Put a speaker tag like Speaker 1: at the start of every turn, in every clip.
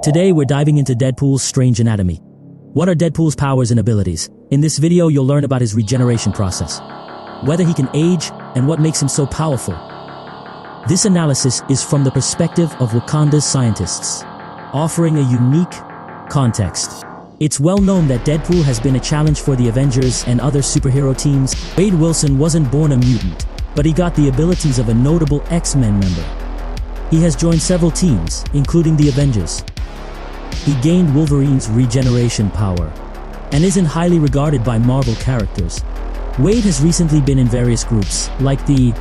Speaker 1: Today we're diving into Deadpool's strange anatomy. What are Deadpool's powers and abilities? In this video you'll learn about his regeneration process, whether he can age, and what makes him so powerful. This analysis is from the perspective of Wakanda's scientists, offering a unique context. It's well known that Deadpool has been a challenge for the Avengers and other superhero teams. Wade Wilson wasn't born a mutant, but he got the abilities of a notable X-Men member. He has joined several teams, including the Avengers. He gained Wolverine's regeneration power, and isn't highly regarded by Marvel characters. Wade has recently been in various groups, like the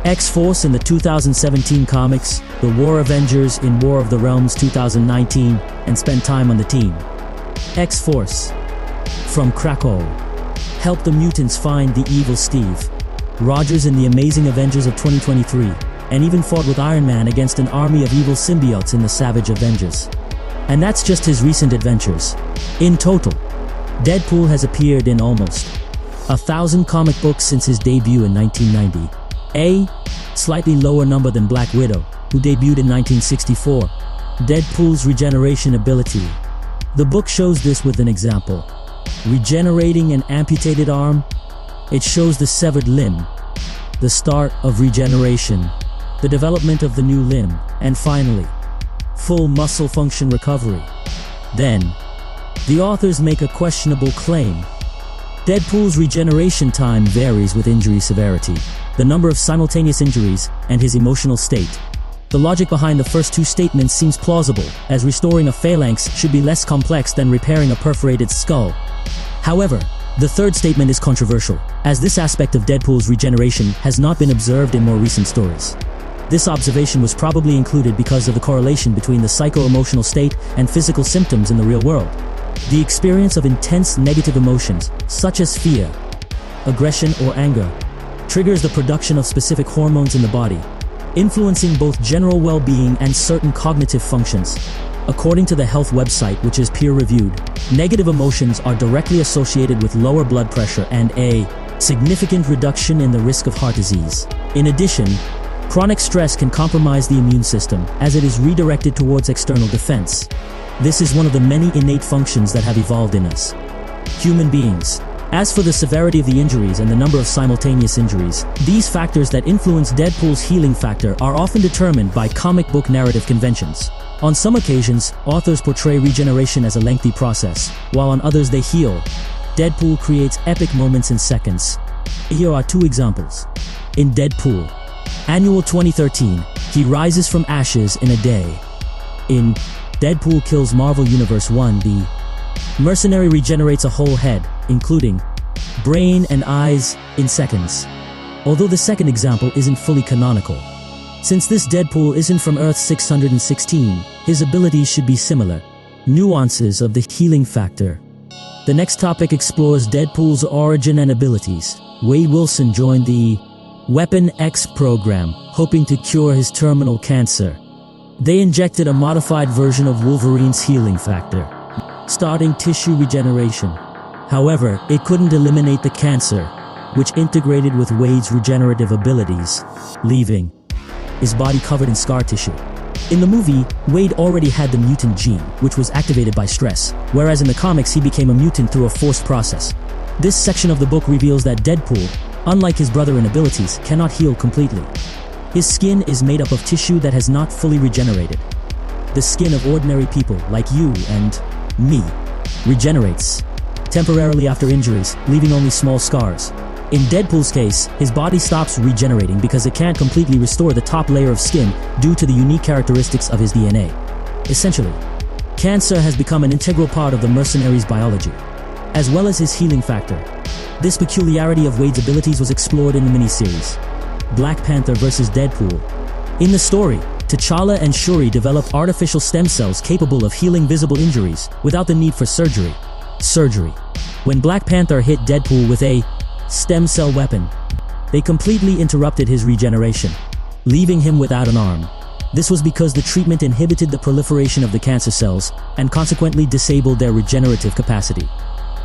Speaker 1: X-Force in the 2017 comics, the War Avengers in War of the Realms 2019, and spent time on the team. X-Force, from Krakow, helped the mutants find the evil Steve Rogers in the Amazing Avengers of 2023, and even fought with Iron Man against an army of evil symbiotes in the Savage Avengers. And that's just his recent adventures. In total, Deadpool has appeared in almost 1,000 comic books since his debut in 1990. A slightly lower number than Black Widow, who debuted in 1964. Deadpool's regeneration ability. The book shows this with an example. Regenerating an amputated arm, it shows the severed limb, the start of regeneration, the development of the new limb, and finally, full muscle function recovery. Then, the authors make a questionable claim. Deadpool's regeneration time varies with injury severity, the number of simultaneous injuries, and his emotional state. The logic behind the first two statements seems plausible, as restoring a phalanx should be less complex than repairing a perforated skull. However, the third statement is controversial, as this aspect of Deadpool's regeneration has not been observed in more recent stories. This observation was probably included because of the correlation between the psycho-emotional state and physical symptoms in the real world. The experience of intense negative emotions, such as fear, aggression, or anger, triggers the production of specific hormones in the body, influencing both general well-being and certain cognitive functions. According to the health website, which is peer-reviewed, negative emotions are directly associated with lower blood pressure and a significant reduction in the risk of heart disease. In addition, chronic stress can compromise the immune system, as it is redirected towards external defense. This is one of the many innate functions that have evolved in us, human beings. As for the severity of the injuries and the number of simultaneous injuries, these factors that influence Deadpool's healing factor are often determined by comic book narrative conventions. On some occasions, authors portray regeneration as a lengthy process, while on others they heal. Deadpool creates epic moments in seconds. Here are two examples. In Deadpool Annual 2013, he rises from ashes in a day. In Deadpool Kills Marvel Universe 1, the Mercenary regenerates a whole head, including brain and eyes, in seconds. Although the second example isn't fully canonical. Since this Deadpool isn't from Earth 616, his abilities should be similar. Nuances of the healing factor. The next topic explores Deadpool's origin and abilities. Wade Wilson joined the Weapon X program, hoping to cure his terminal cancer. They injected a modified version of Wolverine's healing factor, starting tissue regeneration. However, it couldn't eliminate the cancer, which integrated with Wade's regenerative abilities, leaving his body covered in scar tissue. In the movie, Wade already had the mutant gene, which was activated by stress, whereas in the comics he became a mutant through a forced process. This section of the book reveals that Deadpool, unlike his brother in abilities, cannot heal completely. His skin is made up of tissue that has not fully regenerated. The skin of ordinary people, like you and me, regenerates temporarily after injuries, leaving only small scars. In Deadpool's case, his body stops regenerating because it can't completely restore the top layer of skin due to the unique characteristics of his DNA. Essentially, cancer has become an integral part of the Mercenary's biology, as well as his healing factor. This peculiarity of Wade's abilities was explored in the miniseries, Black Panther vs. Deadpool. In the story, T'Challa and Shuri developed artificial stem cells capable of healing visible injuries without the need for surgery. When Black Panther hit Deadpool with a stem cell weapon, they completely interrupted his regeneration, leaving him without an arm. This was because the treatment inhibited the proliferation of the cancer cells and consequently disabled their regenerative capacity.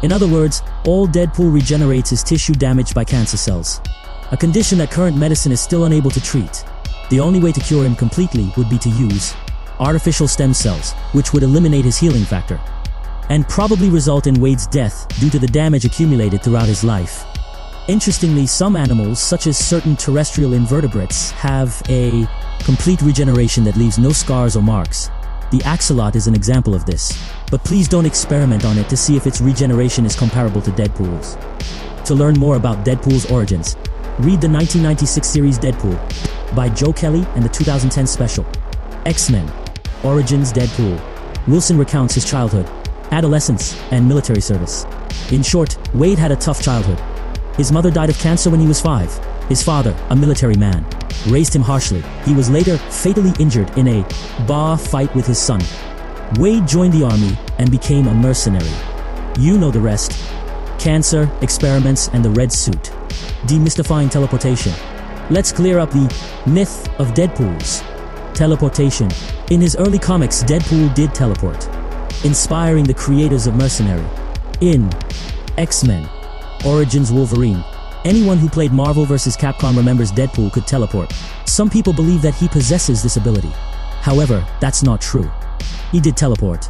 Speaker 1: In other words, all Deadpool regenerates is tissue damaged by cancer cells, a condition that current medicine is still unable to treat. The only way to cure him completely would be to use artificial stem cells, which would eliminate his healing factor, and probably result in Wade's death due to the damage accumulated throughout his life. Interestingly, some animals, such as certain terrestrial invertebrates, have a complete regeneration that leaves no scars or marks. The axolot is an example of this, but please don't experiment on it to see if its regeneration is comparable to Deadpool's. To learn more about Deadpool's origins, read the 1996 series Deadpool by Joe Kelly and the 2010 special X-Men Origins Deadpool. Wilson recounts his childhood, adolescence, and military service. In short, Wade had a tough childhood. His mother died of cancer when he was 5. His father, a military man, raised him harshly. He was later fatally injured in a bar fight with his son. Wade joined the army and became a mercenary. You know the rest. Cancer, experiments, and the red suit. Demystifying teleportation. Let's clear up the myth of Deadpool's teleportation. In his early comics, Deadpool did teleport, inspiring the creators of Mercenary. In X-Men Origins Wolverine, anyone who played Marvel vs. Capcom remembers Deadpool could teleport. Some people believe that he possesses this ability. However, that's not true. He did teleport,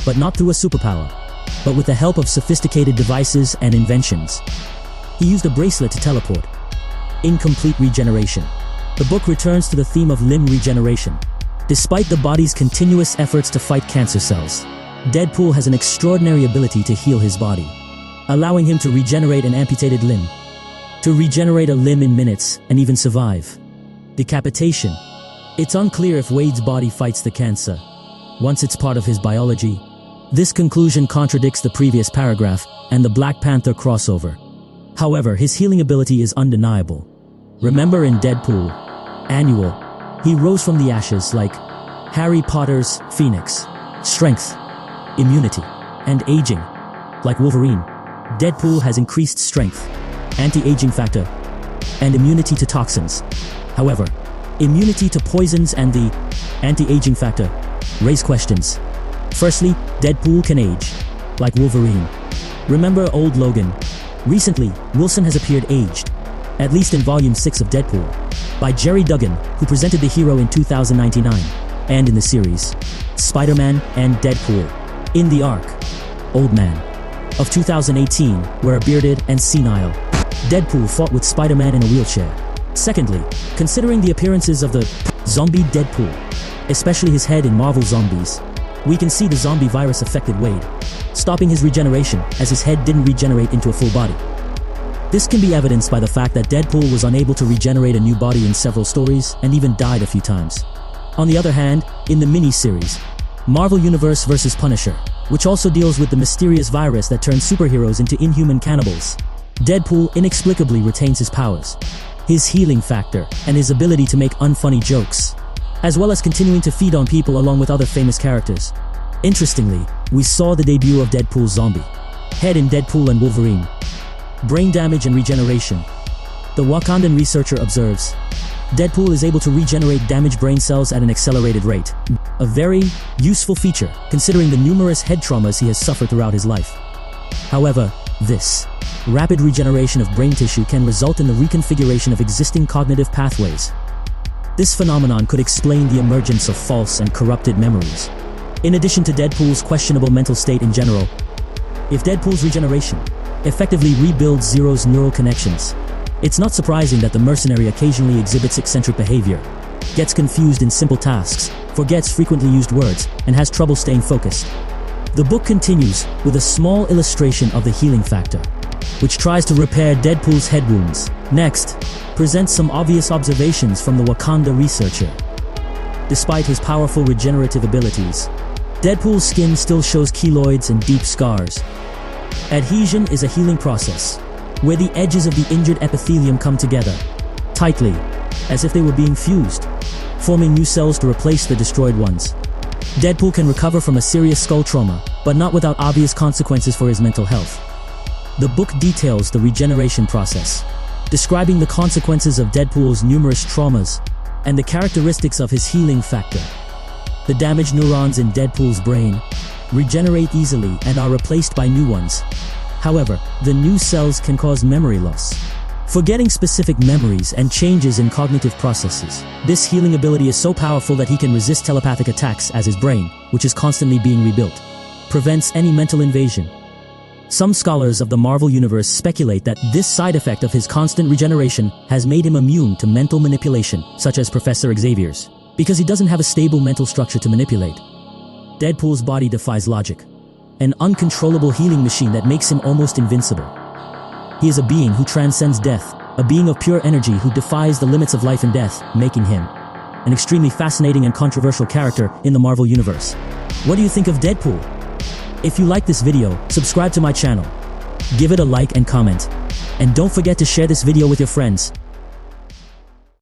Speaker 1: but not through a superpower, but with the help of sophisticated devices and inventions. He used a bracelet to teleport. Incomplete regeneration. The book returns to the theme of limb regeneration. Despite the body's continuous efforts to fight cancer cells, Deadpool has an extraordinary ability to heal his body, allowing him to regenerate an amputated limb, to regenerate a limb in minutes and even survive. Decapitation. It's unclear if Wade's body fights the cancer, once it's part of his biology. This conclusion contradicts the previous paragraph and the Black Panther crossover. However, his healing ability is undeniable. Remember in Deadpool Annual, he rose from the ashes like Harry Potter's Phoenix. Strength, immunity, and aging. Like Wolverine, Deadpool has increased strength, anti-aging factor, and immunity to toxins. However, immunity to poisons and the anti-aging factor raise questions. Firstly, Deadpool can age, like Wolverine. Remember old Logan? Recently, Wilson has appeared aged, at least in Volume 6 of Deadpool, by Jerry Duggan, who presented the hero in 2099, and in the series Spider-Man and Deadpool. In the arc Old Man of 2018, where a bearded and senile Deadpool fought with Spider-Man in a wheelchair. Secondly, considering the appearances of the zombie Deadpool, especially his head in Marvel Zombies, we can see the zombie virus affected Wade, stopping his regeneration as his head didn't regenerate into a full body. This can be evidenced by the fact that Deadpool was unable to regenerate a new body in several stories and even died a few times. On the other hand, in the mini-series, Marvel Universe vs. Punisher, which also deals with the mysterious virus that turns superheroes into inhuman cannibals, Deadpool inexplicably retains his powers, his healing factor, and his ability to make unfunny jokes, as well as continuing to feed on people along with other famous characters. Interestingly, we saw the debut of Deadpool's zombie head in Deadpool and Wolverine. Brain damage and regeneration. The Wakandan researcher observes, Deadpool is able to regenerate damaged brain cells at an accelerated rate, a very useful feature considering the numerous head traumas he has suffered throughout his life. However, this rapid regeneration of brain tissue can result in the reconfiguration of existing cognitive pathways. This phenomenon could explain the emergence of false and corrupted memories. In addition to Deadpool's questionable mental state in general, if Deadpool's regeneration effectively rebuilds Zero's neural connections, it's not surprising that the mercenary occasionally exhibits eccentric behavior, gets confused in simple tasks, forgets frequently used words, and has trouble staying focused. The book continues with a small illustration of the healing factor, which tries to repair Deadpool's head wounds. Next, presents some obvious observations from the Wakanda researcher. Despite his powerful regenerative abilities, Deadpool's skin still shows keloids and deep scars. Adhesion is a healing process, where the edges of the injured epithelium come together, tightly, as if they were being fused, forming new cells to replace the destroyed ones. Deadpool can recover from a serious skull trauma, but not without obvious consequences for his mental health. The book details the regeneration process, describing the consequences of Deadpool's numerous traumas and the characteristics of his healing factor. The damaged neurons in Deadpool's brain regenerate easily and are replaced by new ones. However, the new cells can cause memory loss, forgetting specific memories and changes in cognitive processes. This healing ability is so powerful that he can resist telepathic attacks as his brain, which is constantly being rebuilt, prevents any mental invasion. Some scholars of the Marvel Universe speculate that this side effect of his constant regeneration has made him immune to mental manipulation, such as Professor Xavier's, because he doesn't have a stable mental structure to manipulate. Deadpool's body defies logic, an uncontrollable healing machine that makes him almost invincible. He is a being who transcends death, a being of pure energy who defies the limits of life and death, making him an extremely fascinating and controversial character in the Marvel Universe. What do you think of Deadpool? If you like this video, subscribe to my channel, give it a like and comment, and don't forget to share this video with your friends.